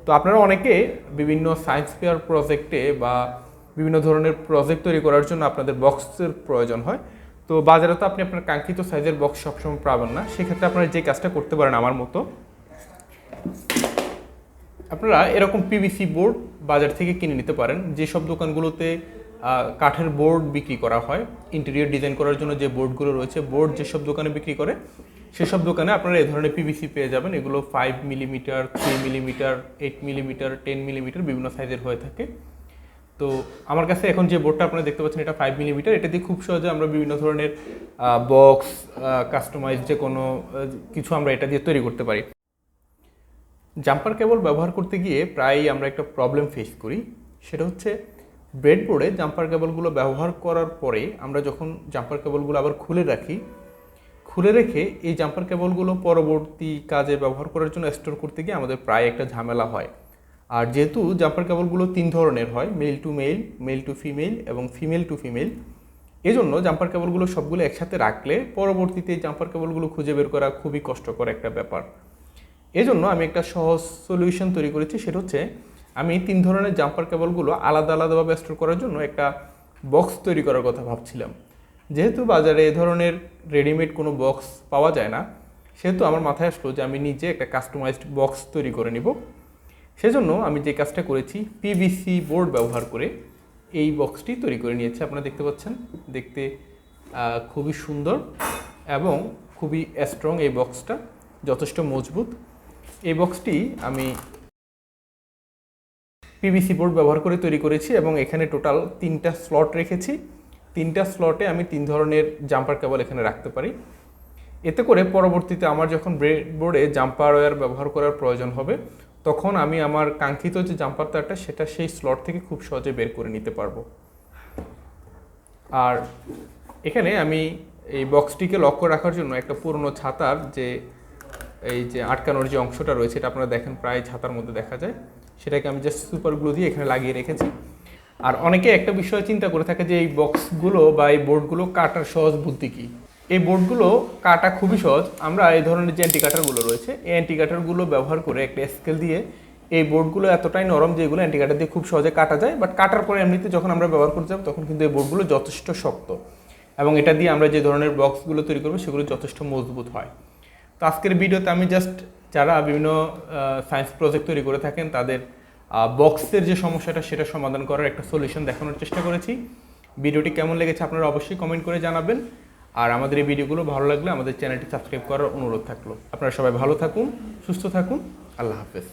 তো আপনারা অনেকে বিভিন্ন সায়েন্স ফেয়ার প্রজেক্টে বা বিভিন্ন ধরনের প্রজেক্ট তৈরি করার জন্য আপনাদের বক্সের প্রয়োজন হয়। তো বাজারে তো আপনি আপনার কাঙ্ক্ষিত সাইজের বক্স সবসময় পাবেন না, সেক্ষেত্রে আপনারা যে কাজটা করতে পারেন আমার মতো, আপনারা এরকম পিভিসি বোর্ড বাজার থেকে কিনে নিতে পারেন। যেসব দোকানগুলোতে কাঠের বোর্ড বিক্রি করা হয়, ইন্টেরিয়র ডিজাইন করার জন্য যে বোর্ডগুলো রয়েছে, বোর্ড যেসব দোকানে বিক্রি করে সেসব দোকানে আপনারা এই ধরনের পিভিসি পেয়ে যাবেন। এগুলো 5 মিলিমিটার, 3 মিলিমিটার, 8 মিলিমিটার, 10 মিলিমিটার বিভিন্ন সাইজের হয়ে থাকে। তো আমার কাছে এখন যে বোর্ডটা আপনারা দেখতে পাচ্ছেন এটা 5 মিলিমিটার। এটা দিয়ে খুব সহজে আমরা বিভিন্ন ধরনের বক্স, কাস্টমাইজ যে কোনো কিছু আমরা এটা দিয়ে তৈরি করতে পারি। জাম্পার কেবল ব্যবহার করতে গিয়ে প্রায়ই আমরা একটা প্রবলেম ফেস করি, সেটা হচ্ছে ব্রেডবোর্ডে জাম্পার কেবলগুলো ব্যবহার করার পরে আমরা যখন জাম্পার কেবলগুলো আবার খুলে রেখে এই জাম্পার কেবলগুলো পরবর্তী কাজে ব্যবহার করার জন্য স্টোর করতে গিয়ে আমাদের প্রায় একটা ঝামেলা হয়। আর যেহেতু জাম্পার কেবলগুলো 3 ধরনের হয়, male to male, male to female এবং ফিমেল টু ফিমেল, এজন্য জাম্পার কেবলগুলো সবগুলো একসাথে রাখলে পরবর্তীতে জাম্পার কেবলগুলো খুঁজে বের করা খুবই কষ্টকর একটা ব্যাপার। এজন্য আমি একটা সহজ সলিউশন তৈরি করেছি, সেটা হচ্ছে আমি 3 ধরনের জাম্পার কেবলগুলো আলাদা আলাদাভাবে স্টোর করার জন্য একটা বক্স তৈরি করার কথা ভাবছিলাম। যেহেতু বাজারে এ ধরনের রেডিমেড কোনো বক্স পাওয়া যায় না, সেহেতু আমার মাথায় আসলো যে আমি নিজে একটা কাস্টমাইজড বক্স তৈরি করে নিব। সেজন্য আমি যে কাজটা করেছি, পিভিসি বোর্ড ব্যবহার করে এই বক্সটি তৈরি করে নিয়েছি। আপনারা দেখতে পাচ্ছেন, দেখতে খুবই সুন্দর এবং খুবই স্ট্রং। এই বক্সটা যথেষ্ট মজবুত। এই বক্সটি আমি পিভিসি বোর্ড ব্যবহার করে তৈরি করেছি এবং এখানে টোটাল 3টা স্লট রেখেছি। 3টা স্লটে আমি 3 ধরনের জাম্পার কেবল এখানে রাখতে পারি। এতে করে পরবর্তীতে আমার যখন ব্রেডবোর্ডে জাম্পার ওয়্যার ব্যবহার করার প্রয়োজন হবে, তখন আমি আমার কাঙ্ক্ষিত যে জাম্পার তারটা সেটা সেই স্লট থেকে খুব সহজে বের করে নিতে পারবো। আর এখানে আমি এই বক্সটিকে লক করে রাখার জন্য একটা পুরনো ছাতার এই যে আটকানোর যে অংশটা রয়েছে, এটা আপনারা দেখেন প্রায় ছাতার মধ্যে দেখা যায়, সেটাকে আমি জাস্ট সুপার গ্লু দিয়ে এখানে লাগিয়ে রেখেছি। আর অনেকে একটা বিষয় চিন্তা করে থাকে যে এই বক্সগুলো বা এই বোর্ডগুলো কাটার সহজ বুদ্ধি কী। এই বোর্ডগুলো কাটা খুবই সহজ। আমরা এই ধরনের যে অ্যান্টি কাটারগুলো রয়েছে, এই অ্যান্টি কাটারগুলো ব্যবহার করে একটা স্কেল দিয়ে এই বোর্ডগুলো এতটাই নরম যে এগুলো অ্যান্টি কাটার দিয়ে খুব সহজে কাটা যায়। বাট কাটার পরে এমনিতে যখন আমরা ব্যবহার করতে যাব তখন কিন্তু এই বোর্ডগুলো যথেষ্ট শক্ত এবং এটা দিয়ে আমরা যে ধরনের বক্সগুলো তৈরি করবো সেগুলো যথেষ্ট মজবুত হয়। তো আজকের ভিডিওতে আমি জাস্ট যারা বিভিন্ন সায়েন্স প্রজেক্ট তৈরি করে থাকেন তাদের বক্সের যে সমস্যাটা সেটা সমাধান করার একটা সলিউশন দেখানোর চেষ্টা করেছি। ভিডিওটি কেমন লেগেছে আপনারা অবশ্যই কমেন্ট করে জানাবেন। আর আমাদের এই ভিডিওগুলো ভালো লাগলে আমাদের চ্যানেলটি সাবস্ক্রাইব করার অনুরোধ থাকলো। আপনারা সবাই ভালো থাকুন, সুস্থ থাকুন, আল্লাহ হাফেজ।